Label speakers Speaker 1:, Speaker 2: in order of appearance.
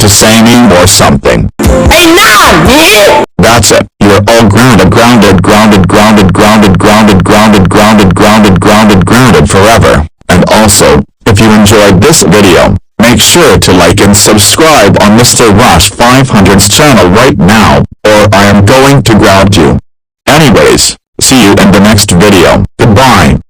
Speaker 1: to say me or something.
Speaker 2: Hey now, man!
Speaker 1: That's it. You're all grounded forever. And also, if you enjoyed this video, make sure to like and subscribe on Mr. Rush 500's channel right now, or I am going to ground you. Anyways, see you in the next video. Goodbye.